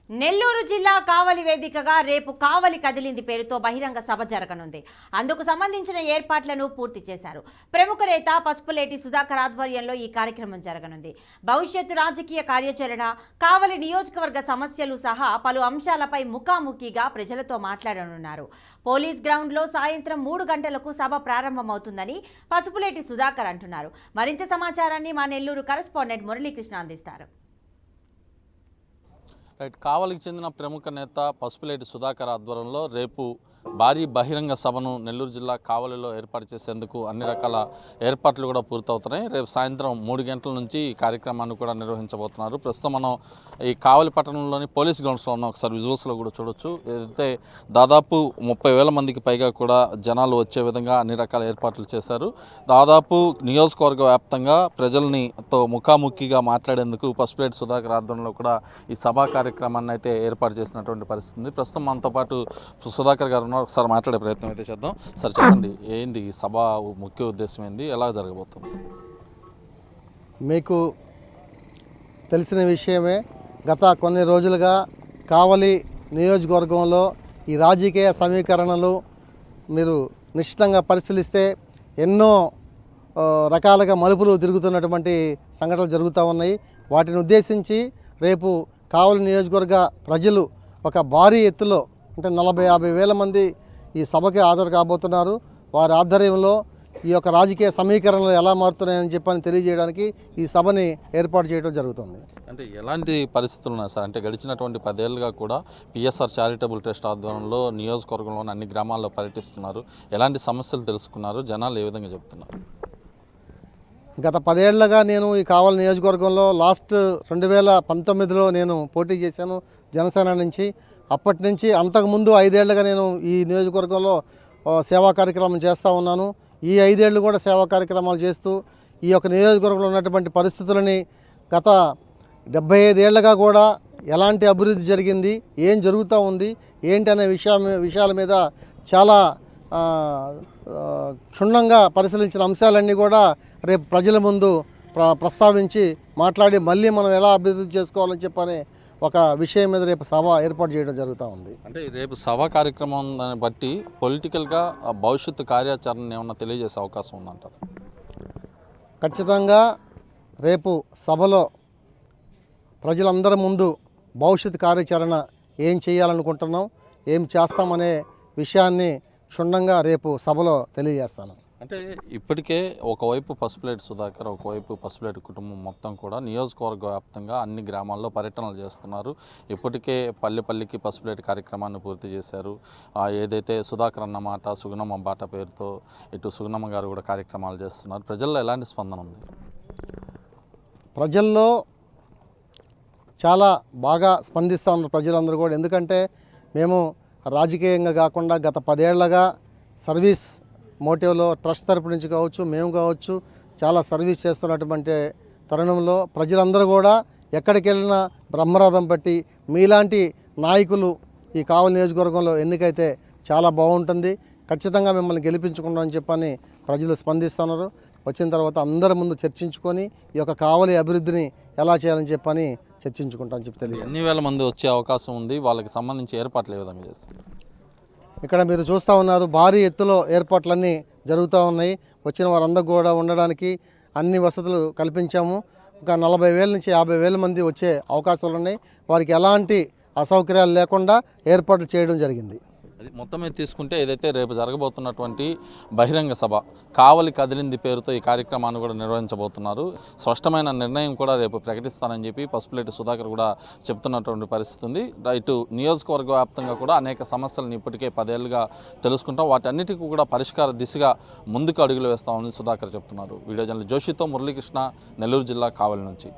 నెల్లూరు జిల్లా కావలి వేదికగా రేపు కావలి కదిలింది పేరుతో బహిరంగ సభ జరగనుంది. అందుకు సంబంధించిన ఏర్పాట్లను పూర్తి చేశారు. ప్రముఖ నేత పసుపులేటి సుధాకర్ ఆధ్వర్యంలో ఈ కార్యక్రమం జరగనుంది. భవిష్యత్తు రాజకీయ కార్యాచరణ, కావలి నియోజకవర్గ సమస్యలు సహా పలు అంశాలపై ముఖాముఖిగా ప్రజలతో మాట్లాడనున్నారు. పోలీస్ గ్రౌండ్లో సాయంత్రం 3 గంటలకు సభ ప్రారంభమవుతుందని పసుపులేటి సుధాకర్ అంటున్నారు. మరింత సమాచారాన్ని మా నెల్లూరు కరెస్పాండెంట్ మురళీకృష్ణ అందిస్తారు. కావలికి చెందిన ప్రముఖ నేత పసుపులేటి సుధాకర్ ఆధ్వర్యంలో రేపు భారీ బహిరంగ సభను నెల్లూరు జిల్లా కావలిలో ఏర్పాటు చేసేందుకు అన్ని రకాల ఏర్పాట్లు కూడా పూర్తవుతున్నాయి. రేపు సాయంత్రం 3 గంటల నుంచి ఈ కార్యక్రమాన్ని కూడా నిర్వహించబోతున్నారు. ప్రస్తుతం మనం ఈ కావలి పట్టణంలోని పోలీస్ గ్రౌండ్స్లో ఉన్న ఒకసారి విజువల్స్లో కూడా చూడొచ్చు. ఏదైతే దాదాపు 30,000 మందికి పైగా కూడా జనాలు వచ్చే విధంగా అన్ని రకాల ఏర్పాట్లు చేశారు. దాదాపు నియోజకవర్గ వ్యాప్తంగా ప్రజలతో ముఖాముఖిగా మాట్లాడేందుకు పసుపులేటి సుధాకర్ ఆధ్వర్యంలో కూడా ఈ సభా కార్యక్రమాన్ని అయితే ఏర్పాటు చేసినటువంటి పరిస్థితి ఉంది. ప్రస్తుతం మనతో పాటు సుధాకర్ గారు ఒకసారి మాట్లాడే ప్రయత్నం అయితే చేద్దాం. సార్ చెప్పండి, ఏంటి సభ ముఖ్య ఉద్దేశం ఏంది, ఎలా జరగబోతుంది? మీకు తెలిసిన విషయమే, గత కొన్ని రోజులుగా కావలి నియోజకవర్గంలో ఈ రాజకీయ సమీకరణలు మీరు నిశ్చితంగా పరిశీలిస్తే ఎన్నో రకాలుగా మలుపులు తిరుగుతున్నటువంటి సంఘటనలు జరుగుతూ ఉన్నాయి. వాటిని ఉద్దేశించి రేపు కావలి నియోజకవర్గ ప్రజలు ఒక భారీ ఎత్తులో అంటే 40-50 వేల మంది ఈ సభకి హాజరు కాబోతున్నారు. వారి ఆధ్వర్యంలో ఈ యొక్క రాజకీయ సమీకరణలు ఎలా మారుతున్నాయని చెప్పని తెలియజేయడానికి ఈ సభని ఏర్పాటు చేయడం జరుగుతుంది. అంటే ఎలాంటి పరిస్థితులు ఉన్నాయి సార్? అంటే గడిచినటువంటి 10 ఏళ్ళుగా కూడా పిఎస్ఆర్ చారిటబుల్ ట్రస్ట్ ఆధ్వర్యంలో నియోజకవర్గంలోని అన్ని గ్రామాల్లో పర్యటిస్తున్నారు. ఎలాంటి సమస్యలు తెలుసుకున్నారు, జనాలు ఏ విధంగా చెప్తున్నారు? గత 10 ఏళ్లుగా నేను ఈ కావలి నియోజకవర్గంలో లాస్ట్ 2019లో నేను పోటీ చేశాను జనసేన నుంచి. అప్పటి నుంచి అంతకుముందు 5 ఏళ్లుగా నేను ఈ నియోజకవర్గంలో సేవా కార్యక్రమం చేస్తూ ఉన్నాను. ఈ 5 ఏళ్ళు కూడా సేవా కార్యక్రమాలు చేస్తూ ఈ యొక్క నియోజకవర్గంలో ఉన్నటువంటి పరిస్థితులని గత 75 ఏళ్లుగా కూడా ఎలాంటి అభివృద్ధి జరిగింది, ఏం జరుగుతూ ఉంది, ఏంటి అనే విషయాల మీద చాలా క్షుణ్ణంగా పరిశీలించిన అంశాలన్నీ కూడా రేపు ప్రజల ముందు ప్రస్తావించి మాట్లాడి మళ్ళీ మనం ఎలా అభివృద్ధి చేసుకోవాలని చెప్పని ఒక విషయం మీద రేపు సభ ఏర్పాటు చేయడం జరుగుతూ ఉంది. అంటే రేపు సభ కార్యక్రమం దాన్ని బట్టి పొలిటికల్గా భవిష్యత్తు కార్యాచరణ ఏమన్నా తెలియజేసే అవకాశం ఉందంటారు? ఖచ్చితంగా రేపు సభలో ప్రజలందరి ముందు భవిష్యత్తు కార్యాచరణ ఏం చేయాలనుకుంటున్నాం, ఏం చేస్తామనే విషయాన్ని క్షుణ్ణంగా రేపు సభలో తెలియజేస్తాను. అంటే ఇప్పటికే ఒకవైపు పసుపులేటి సుధాకర్, ఒకవైపు పసుపులేటి కుటుంబం మొత్తం కూడా నియోజకవర్గ వ్యాప్తంగా అన్ని గ్రామాల్లో పర్యటనలు చేస్తున్నారు. ఇప్పటికే పల్లెకి పసుపులేటి కార్యక్రమాన్ని పూర్తి చేశారు. ఏదైతే సుధాకర్ అన్నమాట సుగుణమ్మ బాట పేరుతో ఇటు సుగుణమ్మ గారు కూడా కార్యక్రమాలు చేస్తున్నారు. ప్రజల్లో ఎలాంటి స్పందన ఉంది? ప్రజల్లో చాలా బాగా స్పందిస్తూ ఉన్నారు ప్రజలందరూ కూడా. ఎందుకంటే మేము రాజకీయంగా కాకుండా గత 10 ఏళ్లుగా సర్వీస్ మోటివ్లో ట్రస్ట్ తరపు నుంచి కావచ్చు, మేము కావచ్చు, చాలా సర్వీస్ చేస్తున్నటువంటి తరుణంలో ప్రజలందరూ కూడా ఎక్కడికి వెళ్ళినా బ్రహ్మరథం పట్టి మీలాంటి నాయకులు ఈ కావలి నియోజకవర్గంలో ఎన్నికైతే చాలా బాగుంటుంది, ఖచ్చితంగా మిమ్మల్ని గెలిపించుకుంటామని చెప్పని ప్రజలు స్పందిస్తున్నారు. వచ్చిన తర్వాత అందరి ముందు చర్చించుకొని ఈ యొక్క కావలి అభివృద్ధిని ఎలా చేయాలని చెప్పని చర్చించుకుంటామని చెప్పి తెలియదు. ఎన్ని వేల మంది వచ్చే అవకాశం ఉంది, వాళ్ళకి సంబంధించి ఏర్పాట్లు ఏ విధంగా చేస్తారు? ఇక్కడ మీరు చూస్తూ ఉన్నారు, భారీ ఎత్తులో ఏర్పాట్లన్నీ జరుగుతూ ఉన్నాయి. వచ్చిన వారందరూ కూడా ఉండడానికి అన్ని వసతులు కల్పించాము. ఒక 40,000 నుంచి 50,000 మంది వచ్చే అవకాశాలు ఉన్నాయి. వారికి ఎలాంటి అసౌకర్యాలు లేకుండా ఏర్పాట్లు చేయడం జరిగింది. అది మొత్తం మీద తీసుకుంటే ఏదైతే రేపు జరగబోతున్నటువంటి బహిరంగ సభ కావలి కదిలింది పేరుతో ఈ కార్యక్రమాన్ని కూడా నిర్వహించబోతున్నారు. స్పష్టమైన నిర్ణయం కూడా రేపు ప్రకటిస్తానని చెప్పి పసుపులేటి సుధాకర్ కూడా చెప్తున్నటువంటి పరిస్థితి ఉంది. ఇటు నియోజకవర్గ వ్యాప్తంగా కూడా అనేక సమస్యలను ఇప్పటికే 10 ఏళ్ళుగా తెలుసుకుంటాం. వాటన్నిటికీ కూడా పరిష్కార దిశగా ముందుకు అడుగులు వేస్తామని సుధాకర్ చెప్తున్నారు. వీడియో జర్నలిస్ట్ జోషితో మురళీకృష్ణ, నెల్లూరు జిల్లా కావలి నుంచి.